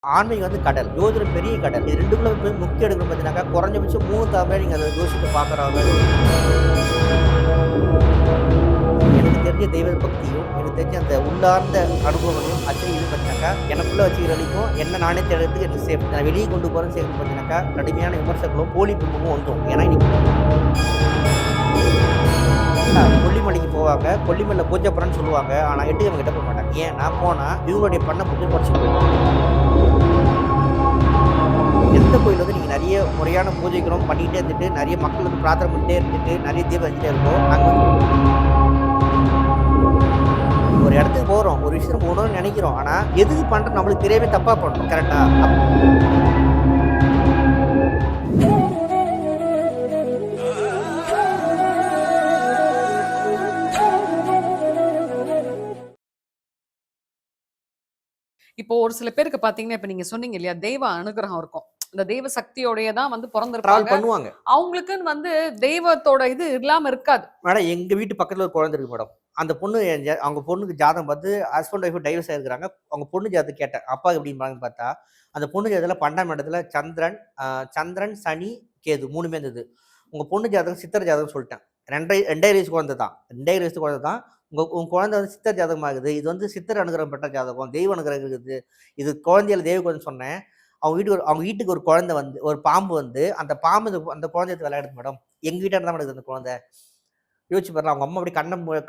ஆன்மீகம் வந்து கடல், ஜோதிடம் பெரிய கடல். இது 2க்குள்ள போய் முக்தி எடுக்கணும் பார்த்தீங்கன்னாக்கா, குறைஞ்சபட்சம் 3 தலைமுறை நீங்க அத யோசித்து பார்க்குறவங்க. எனக்கு தெரிஞ்ச தெய்வ பக்தியும், எனக்கு தெரிஞ்ச அந்த உள்ளார்ந்த அனுபவங்களையும் ஆக்சுவலி இது பார்த்தீங்கன்னாக்கா, எனக்குள்ள வச்சுக்கிற வரைக்கும் என்ன நானே தேடுறதுக்கு எனக்கு சேஃப். நான் வெளியே கொண்டு போகிறேன்னு சேர்த்து பார்த்தீங்கன்னாக்கா, கடுமையான விமர்சனங்களும், போலி பிம்பமும் வந்துடும். ஏன்னா கொல்லிமலைக்கு போவாங்க, கொல்லிமலையில் பூஜை பண்ணன்னு சொல்லுவாங்க. ஆனால் எட்டுக்கவங்க கிட்ட போக மாட்டாங்க. ஏன் நான் போனால் இவங்களுடைய பண்ண பூஜை படிச்சு எந்த கோயில் வந்து நீங்கள் நிறைய முறையான பூஜைகளும் பண்ணிகிட்டே இருந்துட்டு நிறைய மக்கள் வந்து பிரார்த்தனை பண்ணிட்டே இருந்துட்டு நிறைய தீபம் வச்சுட்டே இருக்கோம். நாங்கள் ஒரு இடத்துக்கு போகிறோம், ஒரு விஷயம் நம்ம உணர்வு நினைக்கிறோம். ஆனால் எதுக்கு பண்ணுறோம் நம்மளுக்கு தெரியவே தப்பாக பண்ணுறோம். கரெக்டாக இப்போ ஒரு சில பேருக்கு பாத்தீங்கன்னா, இப்ப நீங்க சொன்னீங்க இல்லையா, தெய்வ அனுகிரகம் இருக்கும். இந்த தெய்வ சக்தியோடயே தான் வந்து ட்ராவல் பொறந்திருப்பாங்க. பண்ணுவாங்க. அவங்களுக்குன்னு வந்து தெய்வத்தோட இது இல்லாம இருக்காது. மேடம் எங்கள் வீட்டு பக்கத்தில் ஒரு குழந்தை இருக்கு மேடம். அந்த பொண்ணு அவங்க பொண்ணுக்கு ஜாதகம் பார்த்து ஹஸ்பண்ட் ஒய்ஃப் டைவர்ஸ் ஆகிருக்கிறாங்க. அவங்க பொண்ணு ஜாதகம் கேட்டேன், அப்பா எப்படின்னு பார்த்தா அந்த பொண்ணு ஜாதகத்தில் 12ஆம் இடத்துல சந்திரன் சனி கேது 3மே இருந்தது. உங்கள் பொண்ணு ஜாதகம் சித்தர் ஜாதகம் சொல்லிட்டேன். 2.5 வயசு குழந்தை தான். 2.5 வயசு குழந்தை தான். உங்கள் குழந்தை வந்து சித்தர் ஜாதகமாகுது. இது வந்து சித்தர் அனுகிரகம் பெற்ற ஜாதகம், தெய்வ அனுகிரகம் இருக்குது. இது குழந்தையில தெய்வ குழந்தை சொன்னேன். அவங்க வீட்டுக்கு ஒரு குழந்தை வந்து ஒரு பாம்பு வந்து அந்த பாம்பு அந்த குழந்தைய விளையாடுது மேடம். எங்கள் வீட்டாக தான் நடக்குது அந்த குழந்தை. யோசிச்சு பாருங்க. அவங்க அம்மா அப்படி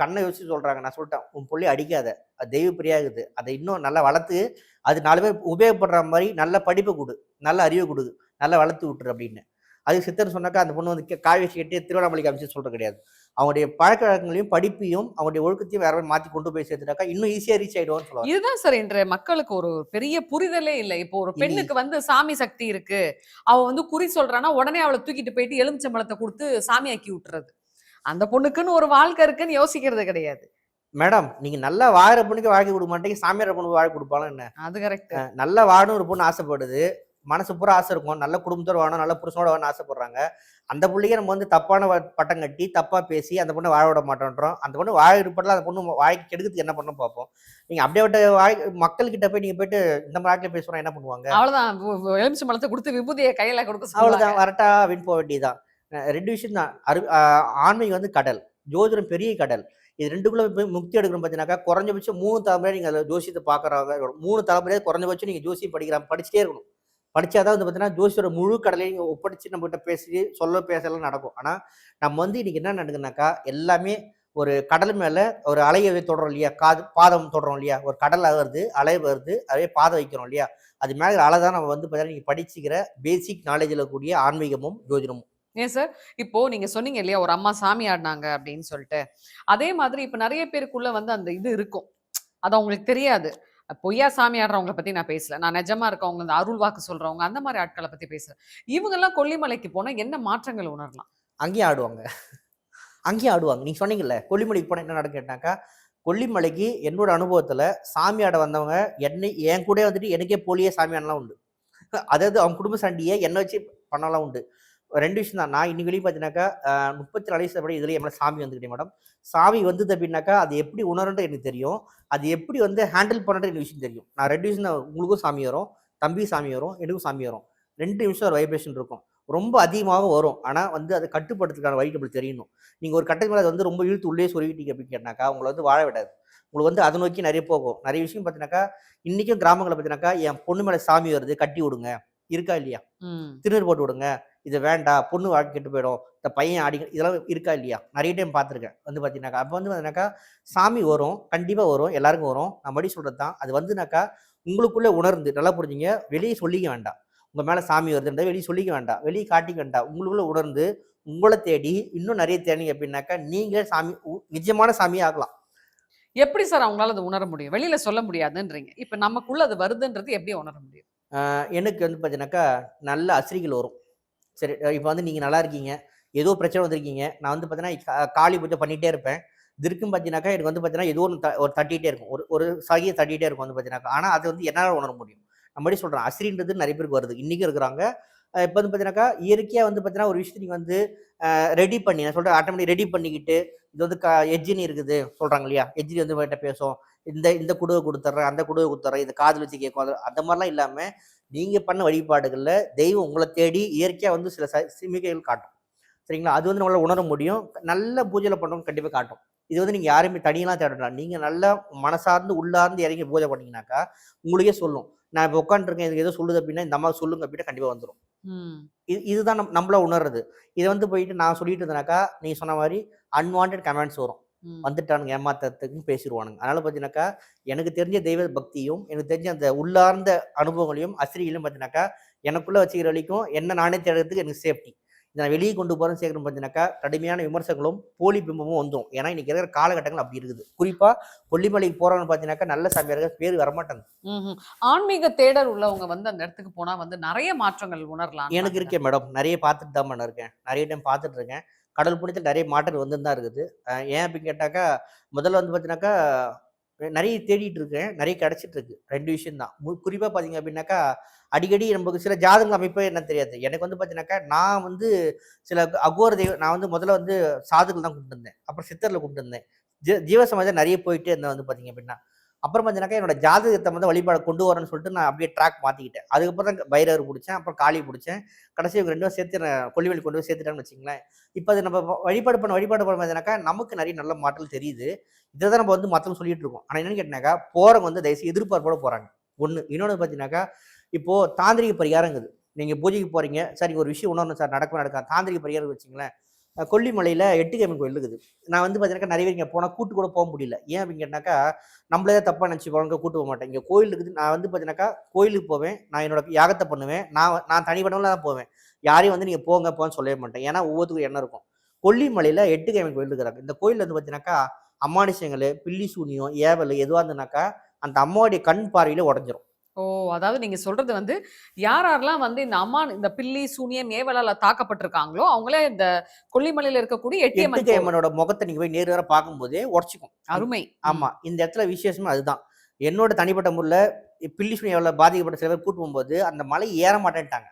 கண்ணை யோசிச்சு சொல்கிறாங்க. நான் சொல்லிட்டேன், உன் பிள்ளை அடிக்காத, அது தெய்வ பிரியாகுது, அதை இன்னும் நல்லா வளர்த்து அது 4 பேர் உபயோகப்படுற மாதிரி நல்ல படிப்பை கொடு, நல்ல அறிவை கொடு, நல்லா வளர்த்து விட்டுரு அப்படின்னு. அது சித்தர் சொன்னாக்கா அந்த பொண்ணு வந்து காய் வச்சு கட்டி திருவண்ணாமலைக்கு அமைச்சு சொல்கிறது கிடையாது. அவங்களுடைய பழக்க வழக்கங்களையும் படிப்பையும் அவங்களுடைய ஒழுக்கத்தையும் வேற மாற்றி கொண்டு போய் சேர்த்துட்டாக்கா இன்னும் ஈஸியாக ரீச் ஆகிடுவோம்னு சொல்லுவாங்க. இதுதான் சார் இன்றைய மக்களுக்கு ஒரு பெரிய புரிதலே இல்லை. இப்போ ஒரு பெண்ணுக்கு வந்து சாமி சக்தி இருக்கு, அவ வந்து குறி சொல்றான்னா உடனே அவளை தூக்கிட்டு போயிட்டு எலுமிச்சம்பழத்தை கொடுத்து சாமியாக்கி விட்டுறது. அந்த பொண்ணுக்குன்னு ஒரு வாழ்க்கை இருக்குன்னு யோசிக்கிறது கிடையாது. மேடம் நீங்க நல்லா வாழற பொண்ணுக்கு வாழ்க்கை கொடுக்க மாட்டேங்க, சாமியார் பொண்ணுக்கு வாழ்க்கை கொடுப்பாலும் என்ன? அது கரெக்ட். நல்லா வாழணும் ஒரு பொண்ணு ஆசைப்படுது, மனசு பூரா ஆசை இருக்கும், நல்ல குடும்பத்தோட வாழணும், நல்ல புருஷனோட வாழணும் ஆசைப்படுறாங்க. அந்த பிள்ளைய நம்ம வந்து தப்பான பட்டம் கட்டி தப்பா பேசி அந்த பொண்ணை வாழ விட மாட்டோன்றோம். அந்த பொண்ணு வாழ இருப்படலாம், அந்த பொண்ணு வாழ்க்கை கெடுக்கிறதுக்கு என்ன பண்ண பார்ப்போம். நீங்க அப்படியே விட்ட மக்கள் கிட்ட போய் நீங்க போயிட்டு இந்த மாதிரி பேசுறோம் என்ன பண்ணுவாங்க? அவ்வளவுதான், எலுமிச்சம்பழத்தை கொடுத்து விபூதியை கையில கொடுக்க அவ்வளவுதான், வரட்டா அப்படின்னு போக வேண்டியதுதான். 2 விஷயம் தான். ஆன்மீகம் வந்து கடல், ஜோதிடம் பெரிய கடல். இது 2க்குள்ள போய் முக்தி எடுக்கணும் பார்த்தீங்கன்னாக்கா, குறைஞ்சபட்சம் 3 தலைமுறை நீங்க அதில் ஜோசியத்தை பார்க்குறவங்க 3 தலைமுறையாக குறைஞ்சபட்சம் நீங்க ஜோசியம் படிச்சுட்டே இருக்கணும். படிச்சாதான் வந்து பார்த்தீங்கன்னா ஜோசியோட முழு கடலையும் நீங்க ஒப்படைச்சு நம்மகிட்ட பேசலாம் நடக்கும். ஆனால் நம்ம வந்து இன்னைக்கு என்ன நடக்குதுனாக்கா, எல்லாமே ஒரு கடல் மேலே ஒரு அலையை தொடரும் இல்லையா, பாதம் தொடரும் இல்லையா, ஒரு கடல் வருது, அலை வருது, அதே பாதை வைக்கிறோம் இல்லையா, அது மேலே அலை தான் நம்ம வந்து பார்த்தீங்கன்னா நீங்கள் படிச்சுக்கிற பேசிக் நாலேஜில் கூடிய ஆன்மீகமும் ஜோதிடமும். ஏன் சார், இப்போ நீங்க சொன்னீங்க இல்லையா, ஒரு அம்மா சாமி ஆடினாங்க அப்படின்னு சொல்லிட்டு, அதே மாதிரி இப்ப நிறைய பேருக்குள்ள வந்து அந்த இது இருக்கும், அது அவங்களுக்கு தெரியாது. பொய்யா சாமி ஆடுறவங்களை பத்தி நான் பேசல, நான் நிஜமா இருக்கவங்க, இந்த அருள் வாக்கு சொல்றவங்க, அந்த மாதிரி ஆட்களை பத்தி பேசுறேன். இவங்க எல்லாம் கொல்லிமலைக்கு போனா என்ன மாற்றங்கள் உணரலாம்? அங்கேயும் ஆடுவாங்க, அங்கேயும் ஆடுவாங்க. நீங்க சொன்னீங்கல்ல கொல்லிமலைக்கு போனால் என்ன நடக்கும் கேட்டாக்கா, கொல்லிமலைக்கு என்னோட அனுபவத்தில் சாமி ஆட வந்தவங்க என் கூட வந்துட்டு எனக்கே போலியே சாமி ஆடலாம் உண்டு. அதாவது அவங்க குடும்ப சண்டையை என்னை வச்சு பண்ணலாம் உண்டு. 2 விஷயம் தான். நான் இன்னைக்கு வெளியே பார்த்தீங்கன்னாக்கா 34 வயசுல இதுலேயே என் சாமி வந்துக்கிட்டேன் மேடம். சாமி வந்தது அப்படின்னாக்கா அது எப்படி உணருன்றது எனக்கு தெரியும், அது எப்படி வந்து ஹேண்டில் பண்ணுறது எனக்கு விஷயம் தெரியும். நான் 2 விஷயம் தான். உங்களுக்கும் சாமி வரும், தம்பி சாமி வரும், எனக்கும் சாமி வரும். 2 நிமிஷம் ஒரு வைப்ரேஷன் இருக்கும், ரொம்ப அதிகமாக வரும். ஆனால் வந்து அதை கட்டுப்படுத்துறதுக்கான வழி நம்மளுக்கு தெரியணும். நீங்கள் ஒரு கட்டத்துக்கு மேலே அது வந்து ரொம்ப இழுத்து உள்ளே சொல்லிட்டீங்க அப்படின்னு கேட்டாக்கா உங்களை வந்து வாழ விடாது. உங்களுக்கு வந்து அதை நோக்கி நிறைய போகும். நிறைய விஷயம் பார்த்தீங்கன்னாக்கா இன்றைக்கும் கிராமங்களை பார்த்தீங்கன்னாக்கா என் பொண்ணு மேலே சாமி வருது, கட்டி விடுங்க, இருக்கா இல்லையா, திருநீர் போட்டு விடுங்க, இது வேண்டாம், பொண்ணு வாழ்க்கை கெட்டு போயிடும், இந்த பையன் ஆடி, இதெல்லாம் இருக்கா இல்லையா, நிறைய டைம் பார்த்துருக்கேன். வந்து பார்த்தீங்கன்னாக்கா அப்போ வந்து பார்த்தீங்கன்னாக்கா சாமி வரும், கண்டிப்பாக வரும், எல்லாருக்கும் வரும். நான் மறுபடியும் சொல்கிறது தான், அது வந்துனாக்கா உங்களுக்குள்ளே உணர்ந்து நல்லா புரிஞ்சுங்க. வெளியே சொல்லிக்க வேண்டாம், உங்கள் மேலே சாமி வருதுன்றதை வெளியே சொல்லிக்க வேண்டாம், வெளியே காட்டிக்க வேண்டாம். உங்களுக்குள்ளே உணர்ந்து உங்களை தேடி இன்னும் நிறைய தேடிங்க அப்படின்னாக்கா நீங்களே சாமி நிஜமான சாமியே ஆகலாம். எப்படி சார் அவங்களால அதை உணர முடியும்? வெளியில சொல்ல முடியாதுன்றீங்க, இப்ப நமக்குள்ள அது வருதுன்றது எப்படி உணர முடியும்? எனக்கு வந்து பார்த்தீங்கன்னாக்கா நல்ல அசிரிகள் வரும். சரி, இப்போ வந்து நீங்கள் நல்லா இருக்கீங்க, ஏதோ பிரச்சனை வந்திருக்கீங்க, நான் வந்து பார்த்தீங்கன்னா காளி பூஜை பண்ணிகிட்டே இருப்பேன். இதுக்கும் பார்த்தீங்கன்னாக்கா எனக்கு வந்து பார்த்தீங்கன்னா ஏதோ ஒரு தட்டிகிட்டே இருக்கும், ஒரு சகியை தட்டிகிட்டே இருக்கும் வந்து பார்த்தீங்கன்னாக்கா. ஆனால் அது வந்து என்னால் உணர முடியும். நான் மறுபடியும் சொல்றேன், அசிரின்றது நிறைய பேருக்கு வருது. இன்னைக்கும் இருக்கிறாங்க. இப்போ வந்து பார்த்தீங்கன்னாக்கா, இயற்கையா வந்து பார்த்தீங்கன்னா, ஒரு விஷயத்த நீங்க வந்து ரெடி பண்ணி நான் சொல்றேன் ஆட்டோமேட்டிக் ரெடி பண்ணிக்கிட்டு, இது வந்து எட்ஜினி இருக்குது சொல்றாங்க இல்லையா? எட்ஜினி வந்து உங்கள்ட்ட பேசும். இந்த இந்த குடுவை குடுத்துர்றேன், அந்த குடுவை குடுத்துர்றேன், இது காதுல வச்சு கேட்கும். அது அந்த மாரிலாம் இல்லாம, நீங்க பண்ண வழிபாடுகள்ல தெய்வம் உங்கள தேடி இயற்கையா வந்து சில சிமிக்கைகள் காட்டும். சரிங்களா? அது வந்து நம்மளால உணர முடியும். நல்ல பூஜையில பண்றவங்க கண்டிப்பா காட்டும். இது வந்து நீங்க யாரையுமே தனியாலாம் தேட வேண்டாம். நீங்க நல்லா மனசார்ந்து, உள்ளார்ந்து இறங்கி பூஜை பண்ணீங்கன்னாக்கா, உங்களுக்கே சொல்லும். நான் இப்ப உட்காந்துருக்கேன், இதுக்கு ஏதோ சொல்லுது அப்படின்னா, இந்த அம்மாவுக்கு சொல்லுங்க அப்படின்னா கண்டிப்பா வந்துரும். ம். இதுதான் நம்மளா உணர்றது. இத வந்து போயிட்டு நான் சொல்லிட்டு இருந்தேனாக்கா, நீங்க சொன்ன மாரி அன்வான்டட் கமெண்ட்ஸ் வரும். ம். வந்துட்டானுங்க ஏமாத்துறதுக்குன்னு பேசிருவானுங்க. அதனால பார்த்தீங்கன்னாக்கா, எனக்கு தெரிஞ்ச தெய்வ பக்தியும், எனக்கு தெரிஞ்ச அந்த உள்ளார்ந்த அனுபவங்களையும், அசிரியிலும் பார்த்தீங்கன்னாக்கா, எனக்குள்ள வச்சுக்கிற வரைக்கும் என்ன நானே தேடுறதுக்கு எனக்கு சேஃப்டி. இத நான் வெளிய கொண்டு போறேன்னு சேர்க்கணும் பார்த்தீங்கன்னாக்கா, கடுமையான விமர்சனங்களும், போலி பிம்பமும் வந்துரும். ஏன்னா, இன்னைக்கு இருக்கிற காலகட்டங்கள் அப்படி இருக்குது. குறிப்பா கொல்லிமலைக்கு போறவங்க பார்த்தீங்கன்னாக்கா, நல்ல சாமியார்கள் பேர் வரமாட்டாங்க. ம்ஹ்ம். ஆன்மீக தேடல் உள்ளவங்க வந்து அந்த இடத்துக்கு போனா வந்து நெறைய மாற்றங்கள் எனக்கு உணரலான்றாங்க. இருக்கேன் மேடம். நெறைய பார்த்துட்டு தான் மேடம் இருக்கேன். நெறைய டைம் பார்த்துட்டு இருக்கேன். கடல் புண்ணியத்துல நெறைய மாற்றங்கள் வந்துன்னு தான் இருக்குது. ஏன் அப்படின்னு கேட்டாக்கா, முதல்ல வந்து பார்த்தீங்கன்னாக்கா, நெறைய தேடிட்டு இருக்கேன். நெறைய கிடைச்சிட்டு இருக்கு. 2 விஷயம் தான். குறிப்பா பார்த்தீங்க அப்படின்னாக்கா, அடிக்கடி நமக்கு சில ஜாதக அமைப்பே என்னன்னு தெரியாது. எனக்கு வந்து பார்த்தீங்கன்னாக்கா, நான் வந்து சில அகோர தெய்வம் நான் வந்து முதல்ல வந்து சாதுக்கள் தான் கும்பிட்டுருந்தேன். அப்புறம் சித்தர்ல கும்பிட்டுருந்தேன். ஜீவ சமாதியில நெறைய போயிட்டே இருந்தேன் வந்து பார்த்தீங்க அப்படின்னா. அப்புறம் பார்த்தீங்கன்னாக்கா, என்னோட ஜாதகத்த வந்து வழிபாட கொண்டு வரேன்னு சொல்லிட்டு நான் அப்படியே ட்ராக் மாத்திக்கிட்டேன். அதுக்கப்புறம் தான் பைரவர் புடிச்சேன். அப்புறம் காளி புடிச்சேன். கடைசி இவங்க 2 சேர்த்து நான் கொல்லிமலை கொண்டு போய் சேர்த்துட்டேன்னு வச்சுக்கங்களேன். இப்ப அது நம்ம வழிபாடு பண்ண பார்த்தீங்கன்னாக்கா, நமக்கு நெறைய நல்ல மாற்றல் தெரியுது. இத தான் நம்ம வந்து மத்தவங்க சொல்லிட்டு இருக்கோம். ஆனா என்னன்னு கேட்டீங்கன்னாக்கா, போறவங்க வந்து தயவுசெய்து எதிர்பார்ப்போட போறாங்க. 1. இன்னொன்னு பார்த்தீங்கன்னாக்கா, இப்போ தாந்திரிக பரிகாரங்குது. நீங்க பூஜைக்கு போறீங்க. சரி ஒரு விஷயம் உணரணும் சார் நடக்குமா நடக்காது. தாந்திரிக பரிகாரம் வச்சுங்களேன். கொல்லிமலையில 8 கிழமை கோயில் இருக்குது. நான் வந்து பார்த்தீங்கன்னாக்கா, நெறைய பேர் இங்க போனா கூட்டு கூட போ முடியல. ஏன் அப்படின்னு கேட்டாக்கா, நம்மளே தான் தப்பா நெனச்சுக்குவாங்க கூட்டு போ மாட்டேன். இங்க கோயில் இருக்குது. நான் வந்து பார்த்தீங்கன்னாக்கா, கோயிலுக்கு போவேன். நான் என்னோட யாகத்த பண்ணுவேன். நான் தனிப்பட்டவங்களா தான் போவேன். யாரையும் வந்து நீங்க போங்க போன்னு சொல்லவே மாட்டேன். ஏன்னா ஒவ்வொருத்தருக்கும் எண்ணம் இருக்கும். கொல்லிமலையில 8 கிழமை கோயில் இருக்கிறாங்க. இந்த கோயில்ல வந்து பார்த்தீங்கன்னாக்கா, அமானுஷ்யங்களு, பில்லி சூனியம், ஏவலு எதுவா இருந்ததுனாக்கா, அந்த அம்மாவுடைய கண் பார்வையில உடைஞ்சிரும். ஓ! அதாவது நீங்க சொல்றது வந்து, யார் யாரெல்லாம் வந்து இந்த பில்லி, சூனியம், ஏவலால தாக்கப்பட்டிருக்காங்களோ, அவங்களே இந்த கொல்லிமலையில இருக்கக்கூடிய 8 எட்டியம்மன் கிழமனோட முகத்த நீங்க போய் நேரா பார்க்கும்போதே உடைச்சுக்கும். அருமை. ம். ஆமா. இந்த இடத்துல விசேஷமே அதுதான். என்னோட தனிப்பட்ட முறையில பில்லி சூனியால பாதிக்கப்பட்ட சில பேர் கூட்டு போம்போது, அந்த மலை ஏற மாட்டேன்ட்டாங்க.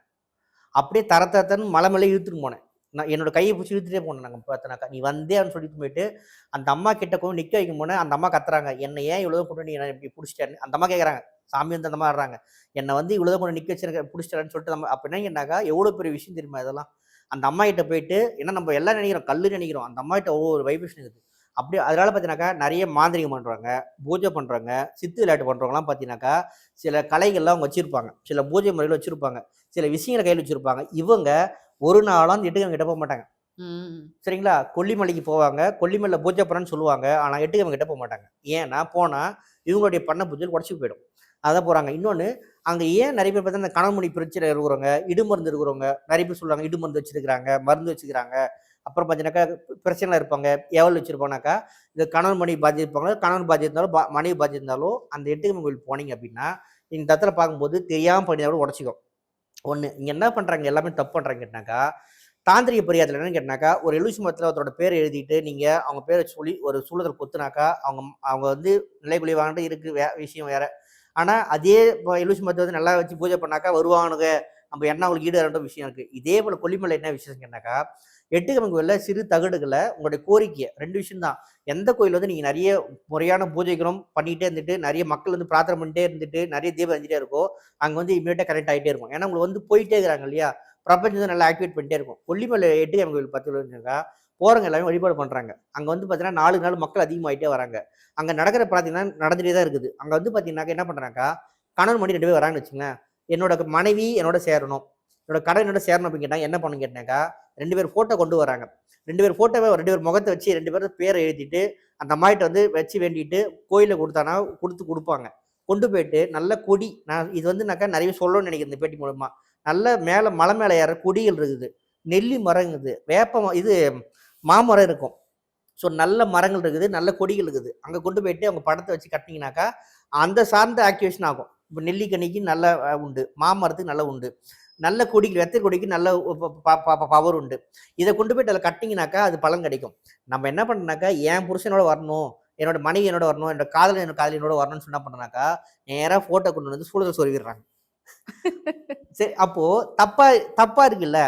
அப்படியே தர தர தரன்னு மலை மேல இழுத்துட்டு போனேன். நான் என்னோட கைய புடிச்சு இழுத்துட்டே போனேன் நாங்க பார்த்தனாக்கா. "நீ வந்தே ஆகணும்னு" சொல்லிட்டு போயிட்டு, அந்த அம்மா கிட்ட கொண்டு நிக்க வைக்கும் போனேன். அந்த அம்மா கத்துறாங்க. "என்ன ஏன் இவ்வளோ தூரம் கொண்டு வந்து என்ன இப்படி புடிச்சிட்டேன்னு?" அந்த அம்மா கேட்கறாங்க. சாமி வந்து அந்த அம்மா ஆடுறாங்க. "என்ன வந்து இவ்வளோ தூரம் கொண்டு நிக்க வச்சிருக்க புடிச்சிட்டேன்னு" சொல்லிட்டு நம்ம அப்ப என்ன கேட்டாக்கா, எவ்வளோ பெரிய விஷயம் தெரியுமா இதெல்லாம்? அந்த அம்மா கிட்ட போயிட்டு ஏன்னா நம்ம எல்லாம் நெனைக்கிறோம், கல்லுன்னு நெனைக்கிறோம். அந்த அம்மா கிட்ட ஒவ்வொரு வைப்ரேஷன் இருக்குது. அப்படியே அதனால பார்த்தீங்கன்னாக்கா, நெறைய மாந்திரீகம் பண்றவங்க, பூஜை பண்றவங்க, சித்து விளையாட்டு பண்றவங்கலாம் பார்த்தீங்கன்னாக்கா, சில கலைகள்லாம் அவங்க வச்சிருப்பாங்க. சில பூஜை முறைகள் வச்சிருப்பாங்க. சில விஷயங்கள கையில வச்சிருப்பாங்க. இவங்க ஒரு நாளும் அந்த எட்டுக்கிழமை கிட்ட போமாட்டாங்க. ம். சரிங்களா? கொல்லிமலைக்கு போவாங்க. கொல்லிமலைல பூஜை பண்ணேன்னு சொல்லுவாங்க. ஆனா எட்டுக்கிழமை கிட்ட போமாட்டாங்க. ஏன்னா, போனா இவங்களுடைய பண்ண பூஜைகள் உடைச்சு போயிடும். அதான் போறாங்க. இன்னொன்னு, அங்க ஏன் நெறைய பேர் பார்த்தா இந்த கணவன் மனைவி பிரச்சனை இருக்கிறவங்க, இடுமருந்து இருக்கிறவங்க, நெறைய பேர் சொல்லுவாங்க இடுமருந்து வச்சிருக்கிறாங்க, மருந்து வச்சுக்கிறாங்க. அப்புறம் பார்த்தீங்கன்னாக்கா, பிரச்சனைல இருப்பாங்க. எவல் வச்சிருப்பாங்கனாக்கா, இந்த கணவன் மனைவி பாதிச்சிருப்பாங்க. கணவன் பாதிச்சிருந்தாலும், மனைவி பாதிச்சிருந்தாலும், அந்த எட்டுக்கிழமை கோயில் போனீங்க அப்படின்னா, இந்த இடத்துல பார்க்கும்போது தெரியாம பண்ணினா கூட உடைச்சுக்கும். 1 இங்க என்ன பண்றாங்க? எல்லாமே தப்பு பண்றாங்க கேட்டாக்கா, தாந்திரிக பரிகாரத்துல என்னன்னு கேட்டாக்கா, ஒரு எலுமிச்சை மரத்துல ஒருத்தரோட பேர எழுதிட்டு, நீங்க அவங்க பேர சொல்லி ஒரு சூலத்துல கொத்துனாக்கா, அவங்க அவங்க வந்து நிலைகுலிவாங்கன்ட்டு இருக்கு விஷயம் வேற. ஆனா, அதே எலுமிச்சை மரத்த வந்து நல்லா வச்சு பூஜை பண்ணாக்கா வருவானுங்க. நம்ம எண்ணம் அவங்களுக்கு ஈடேறன்ற விஷயம் இருக்கு. இதே போல கொல்லிமலை என்ன விஷயம் கேட்டாக்கா, எட்டுக்கிழமை கோயில்ல சிறு தகடுகள உங்களுடைய கோரிக்கைய 2 விஷயம் தான். எந்த கோயில் வந்து நீங்க நெறைய முறையான பூஜைகளும் பண்ணிட்டே இருந்துட்டு, நெறைய மக்கள் வந்து பிரார்த்தனை பண்ணிட்டே இருந்துட்டு, நெறைய தீபம் எரிஞ்சுட்டே இருக்கோ, அங்க வந்து இம்மீடியட்டா கனெக்ட் ஆயிட்டே இருக்கும். ஏன்னா, உங்களுக்கு வந்து போயிட்டே இருக்கிறாங்க இல்லையா? பிரபஞ்சம் வந்து நல்லா ஆக்டிவேட் பண்ணிட்டே இருக்கும். கொல்லிமலை எட்டுக்கிழமை கோயில் பார்த்தீங்கன்னாக்கா, போறவங்க எல்லாமே வழிபாடு பண்றாங்க. அங்க வந்து பார்த்தீங்கன்னா, நாளுக்கு நாள் மக்கள் அதிகமாயிட்டே வராங்க. அங்க நடக்கிற பிரார்த்தனை நடந்துட்டே தான் இருக்குது. அங்க வந்து பார்த்தீங்கன்னாக்கா என்ன பண்றாங்கக்கா, கணவன் மனைவி 2 பேர் வராங்கன்னு வச்சுக்கங்களேன். என்னோட மனைவி என்னோட சேரணும். என்னோட கணவன் என்னோட சேரணும் அப்படின்னு கேட்டா என்ன பண்ணணும்னு கேட்டாக்கா, 2 பேர் ஃபோட்டோ கொண்டு வராங்க. 2 பேர் ஃபோட்டோவ 2 பேர் முகத்த வச்சு 2 பேரும் பேர எழுதிட்டு, அந்த அம்மாகிட்ட வந்து வச்சு வேண்டிட்டு, கோயில்ல குடுத்தானா குடுப்பாங்க. கொண்டு போயிட்டு நல்ல கொடி நான் இது வந்துனாக்கா நெறைய சொல்லணும்னு நெனைக்கிறேன் இந்த பேட்டி மூலமா. நல்ல மேல மலை மேல ஏற கொடிகள் இருக்குது. நெல்லி மரம் இருக்குது. இது மாமரம் இருக்கும். ஸோ நல்ல மரங்கள் இருக்குது. நல்ல கொடிகள் இருக்குது. அங்க கொண்டு போயிட்டு அவங்க படத்த வச்சு கட்டுனீங்கனாக்கா, அந்த சார்ந்த ஆக்டிவேஷன் ஆகும். இப்ப நெல்லிக்கனிக்கு நல்ல உண்டு. மாமரத்துக்கு நல்ல உண்டு. நல்ல கொடிகள் வெத்தை கொடிக்கு நல்ல பவர் உண்டு. இத கொண்டு போயிட்டு அதில கட்டினீங்கனாக்கா, அது பலன் கிடைக்கும். நம்ம என்ன பண்ணோம்னாக்கா, என் புருஷனோட வரணும். என்னோட மனைவி என்னோட வரணும். என்னோட காதலன் என்னோட காதலியோட வரணும்னு சொன்னா பண்ணனாக்கா, நேரா ஃபோட்டோ கொண்டு வந்து சூளத்துல சொருவிடுறாங்க. சரி, அப்போ தப்பா தப்பா இருக்குல்ல.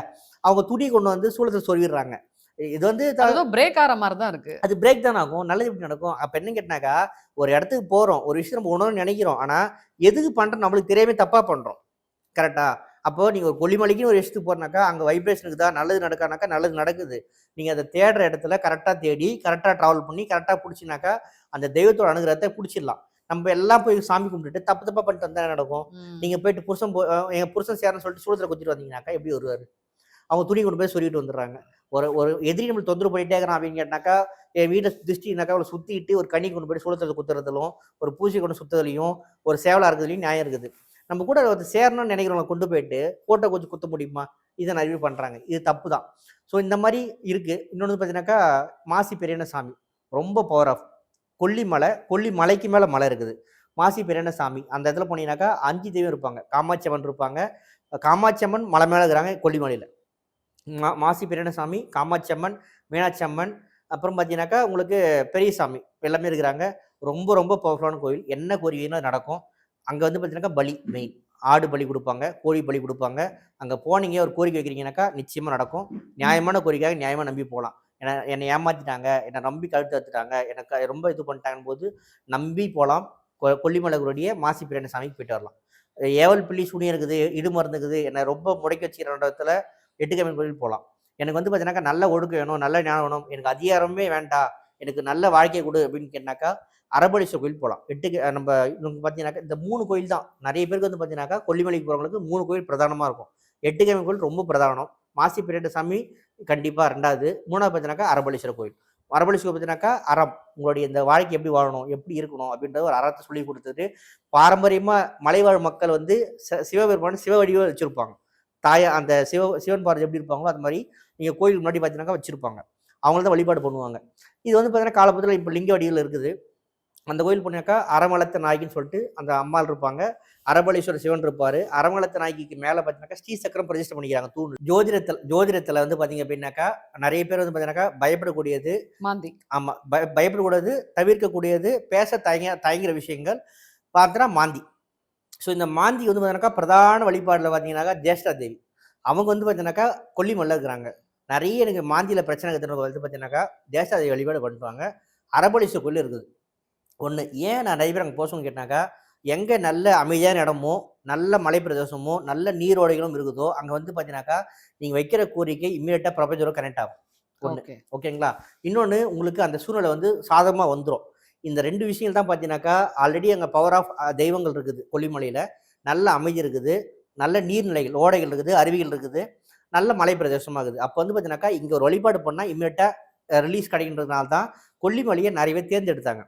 அவங்க துணி கொண்டு வந்து சூளத்துல சொருவிடுறாங்க. இது வந்து அது ஏதோ பிரேக் ஆற மாரி தான் இருக்கு. அது பிரேக் தான ஆகும். நல்லது எப்படி நடக்கும்? அப்ப என்ன கேட்டனாக்கா, ஒரு இடத்துக்கு போறோம். ஒரு விஷயம் நம்ம உணரணும்னு நெனைக்கிறோம். ஆனா, எதுக்கு பண்றோம் நம்மளுக்கு தெரியாம தப்பா பண்றோம். கரெக்ட்டா? அப்போ நீங்க ஒரு கொல்லிமலைக்குன்னு ஒரு விஷயத்துக்கு போறனாக்கா, அங்க வைப்ரேஷன் இருக்குதா? நல்லது நடக்கானாக்கா, நல்லது நடக்குது. நீங்க அத தேடுற இடத்துல கரெக்ட்டா தேடி, கரெக்ட்டா டிராவல் பண்ணி, கரெக்ட்டா புடிச்சீங்கனாக்கா, அந்த தெய்வத்தோட அனுகிரகத்த புடிச்சிடலாம். நம்ப எல்லாம் போய் சாமி கும்பிட்டுட்டு, தப்பு தப்பா பண்ணிட்டு வந்தா என்ன நடக்கும்? ம். நீங்க போயிட்டு புருஷன் என் புருஷன் சேரன்னு சொல்லிட்டு சூளத்துல குத்திட்டு வந்தீங்கனாக்கா, எப்படி வருவாரு? அவங்க துணி கொண்டு போய் சொருகிட்டு வந்துடுறாங்க. ஒரு ஒரு எதிரி நம்மள தொந்தரவு பண்ணிட்டே இருக்கிறான் அப்படின்னு கேட்டாக்கா, என் வீட்ல திருஷ்டினாக்கா அவள சுத்திட்டு ஒரு கண்ணி கொண்டு போய் சூளத்துல குத்துறதிலும், ஒரு பூஜை கொண்டு சுத்துறதுலயும், ஒரு சேவலா இருக்கிறதுலயும் நியாயம் இருக்குது. நம்ம கூட ஒருத்தர் சேரணும்னு நினைக்கிறவங்கள கொண்டு போயிட்டு, ஃபோட்டோ கொஞ்சம் குத்த முடியுமா? இத நெறைய பேர் பண்றாங்க. இது தப்பு தான். ஸோ இந்த மாரி இருக்கு. இன்னொன்னு பார்த்தீங்கன்னாக்கா, மாசி பெரியண்ண சாமி. ரொம்ப பவர் ஆஃப். கொல்லிமலை, கொல்லிமலைக்கு மேல மலை இருக்குது. மாசி பெரியண்ண சாமி. அந்த இடத்துல போனீங்கன்னாக்கா 5 தெய்வம் இருப்பாங்க. காமாட்சி அம்மன் இருப்பாங்க. காமாட்சி அம்மன் மலை மேல இருக்கிறாங்க கொல்லிமலையில. மாசி பெரியண்ணசாமி, காமாட்சி அம்மன், மீனாட்சி அம்மன், அப்புறம் பார்த்தீங்கன்னாக்கா, உங்களுக்கு பெரியசாமி எல்லாமே இருக்கிறாங்க. ரொம்ப ரொம்ப பவர்ஃபுல்லான கோவில். என்ன கோரிக்கைனா நடக்கும். அங்க வந்து பார்த்தீங்கன்னாக்கா, பலி மெயின். ஆடு பலி குடுப்பாங்க, கோழி பலி குடுப்பாங்க. அங்க போனீங்க ஒரு கோரிக்கை வைக்கிறீங்கன்னாக்கா, நிச்சயமா நடக்கும். நியாயமான கோரிக்கையாக நியாயமா நம்பி போலாம். என்னை ஏமாத்திட்டாங்க, என்ன நம்பி கழுத்து அறுத்துட்டாங்க, எனக்கு ரொம்ப இது பண்ணிட்டாங்கன்னும்போது நம்பி போலாம். கொல்லிமலைக்குரிய மாசி பெரியண்ணசாமிக்கு போயிட்டு வரலாம். ஏவல் பில்லி, சூனியம் இருக்குது, இடுமருந்து இருக்குது, என்ன ரொம்ப முடக்கி வச்சுக்கிற இடத்துல எட்டுக்கம்மன் கோயில் போலாம். எனக்கு வந்து பார்த்தீங்கன்னாக்கா, நல்ல ஒழுக்கம் வேணும், நல்ல ஞானம் வேணும், எனக்கு அதிகாரமே வேண்டாம், எனக்கு நல்ல வாழ்க்கைய குடு அப்படின்னு கேட்டாக்கா, அரபலீஸ்வரர் கோயில் போலாம். நம்ப இவங்க பார்த்தீங்கன்னாக்கா, இந்த 3 கோயில் தான். நெறைய பேருக்கு வந்து பார்த்தீங்கன்னாக்கா, கொல்லிமலைக்கு போறவங்களுக்கு 3 கோயில் பிரதானமா இருக்கும். எட்டுக்கம்மன் கோயில் ரொம்ப பிரதானம். மாசி பெரியசாமி கண்டிப்பா 2வது. 3வது பார்த்தீங்கன்னாக்கா, அரபலீஸ்வரர் கோயில். அரபலீஸ்வரர் பார்த்தீங்கன்னாக்கா, அறம். உங்களுடைய இந்த வாழ்க்கை எப்படி வாழணும், எப்படி இருக்கணும் அப்படின்ற ஒரு அறத்த சொல்லிக் குடுத்துட்டு, பாரம்பரியமா மலைவாழ் மக்கள் வந்து சிவபெருமான் சிவ வடிவா வச்சிருப்பாங்க. அந்த சிவன் பார்வதி எப்படி இருப்பாங்களோ, அது மாரி நீங்க கோயிலுக்கு முன்னாடி பார்த்தீங்கன்னாக்கா வச்சிருப்பாங்க. அவங்கள தான் வழிபாடு பண்ணுவாங்க. இது வந்து பார்த்தீங்கன்னா, காலப்போக்குல இப்ப லிங்க வடிவில இருக்குது. அந்த கோயில் போனீங்கன்னாக்கா, அரமளத்த நாயகின்னு சொல்லிட்டு அந்த அம்மாள் இருப்பாங்க. அரபலீஸ்வரர் சிவன் இருப்பாரு. அரமளத்த நாயகிக்கு மேல பார்த்தீங்கன்னாக்கா, ஸ்ரீ சக்கரம் பிரதிஷ்டை பண்ணிக்கிறாங்க தூண். ஜோதிடத்துல வந்து பார்த்தீங்க அப்படின்னாக்கா, நெறைய பேர் வந்து பார்த்தீங்கன்னாக்கா, பயப்படக்கூடியது. மாந்தி. ஆமா. பயப்படக்கூடாது, தவிர்க்கக்கூடியது, பேச தயங்குற விஷயங்கள் பார்த்தா மாந்தி. ஸோ இந்த மாந்தி வந்து பார்த்தீங்கன்னாக்கா, பிரதான வழிபாடுல பார்த்தீங்கன்னாக்கா, ஜேஷ்டா தேவி. அவங்க வந்து பார்த்தீங்கன்னாக்கா, கொல்லிமலைல இருக்கிறாங்க. நெறைய எனக்கு மாந்தியில பிரச்சனை இருக்கிறவங்க வந்து பார்த்தீங்கன்னாக்கா, ஜேஷ்டா தேவி வழிபாடு பண்ணுவாங்க. அரபலீஸ்வரர் கோயில் இருக்குது. ஒண்ணு. ஏன் நான் நெறைய பேர் அங்க போ சொல்லணும்னு கேட்டாக்கா, எங்க நல்ல அமைதியான இடமோ, நல்ல மலை பிரதேசமோ, நல்ல நீரோடைகளும் இருக்குதோ, அங்க வந்து பார்த்தீங்கன்னாக்கா, நீங்க வைக்கிற கோரிக்கை இம்மீடியட்டா பிரபஞ்சத்தோட கனெக்ட் ஆகும். ஒண்ணு. ஓகே. ஓகேங்களா? இன்னொன்னு உங்களுக்கு அந்த சூழ்நிலை வந்து சாதகமா வந்துரும். இந்த 2 விஷயங்கள் தான் பார்த்தீங்கன்னாக்கா, ஆல்ரெடி அங்க பவர் ஆஃப் தெய்வங்கள் இருக்குது கொல்லிமலையில. நல்ல அமைதி இருக்குது. நல்ல நீர்நிலைகள், ஓடைகள் இருக்குது, அருவிகள் இருக்குது. நல்ல மலை பிரதேசமா இருக்குது. அப்ப வந்து பார்த்தீங்கன்னாக்கா, இங்க ஒரு வழிபாடு பண்ணா இம்மீடியட்டா ரிலீஸ் கிடைக்கின்றதுனால தான் கொல்லிமலைய நெறைய பேர் தேர்ந்தெடுத்தாங்க.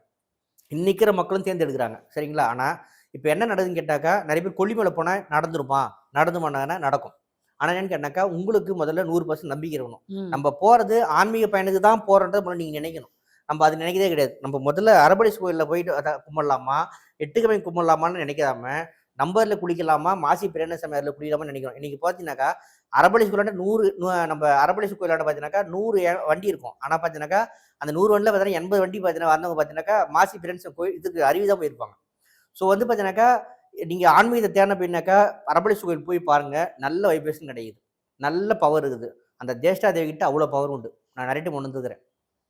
இன்னைக்கு இருக்கிற மக்களும் தேர்ந்தெடுக்கிறாங்க. சரிங்களா? ஆனா, இப்ப என்ன நடக்குதுன்னு கேட்டாக்கா, நெறைய பேர் கொல்லிமலை போனா நடந்துருமா? நடந்துமான்னா நடக்கும். ஆனா என்னன்னு கேட்டாக்கா, உங்களுக்கு முதல்ல 100% நம்பிக்கை இருக்கணும். ம். நம்ம போறது ஆன்மீக பயணத்துக்கு தான் போறோன்றத முதல்ல நீங்க நினைக்கணும். நம்ம அது நினைக்கிறதே கிடையாது. நம்ம முதல்ல அரபலீஸ் கோயில்ல போயிட்டு கும்பிடலாமா? எட்டுக்கம்மன் கும்பிடலாமான்னு நினைக்காம, நம்பர்ல குளிக்கலாமா? மாசி பெரியண்ணசாமி ஆறுல குளிக்கலாமான்னு நினைக்கிறோம். இன்னைக்கு பார்த்தீங்கன்னாக்கா, அரபலீஸ் கோயிலாண்ட 100 நம்ம அரபலீஸ் கோயிலாண்ட பார்த்தீங்கன்னாக்கா, 100 வண்டி இருக்கும். ஆனா பார்த்தீங்கன்னாக்கா, அந்த 100 வண்டில பார்த்தீங்கன்னா 80 வண்டி பார்த்தீங்கன்னா வந்தவங்க பார்த்தீங்கன்னாக்கா, மாசி பெரியண்ணசாமி கோயில் இதுக்கு அருவி தான் போயிருப்பாங்க. ஸோ வந்து பார்த்தீங்கன்னாக்கா, நீங்க ஆன்மீகத்த தேடின போயினாக்கா, அரபலீஸ் கோயில் போய் பாருங்க. நல்ல வைப்ரேஷன் கிடைக்குது. நல்ல பவர் இருக்குது. அந்த ஜேஷ்டா தேவி கிட்ட அவ்வளோ பவர் உண்டு. நான் நெறைய டைம் உணர்ந்துக்கிறேன்.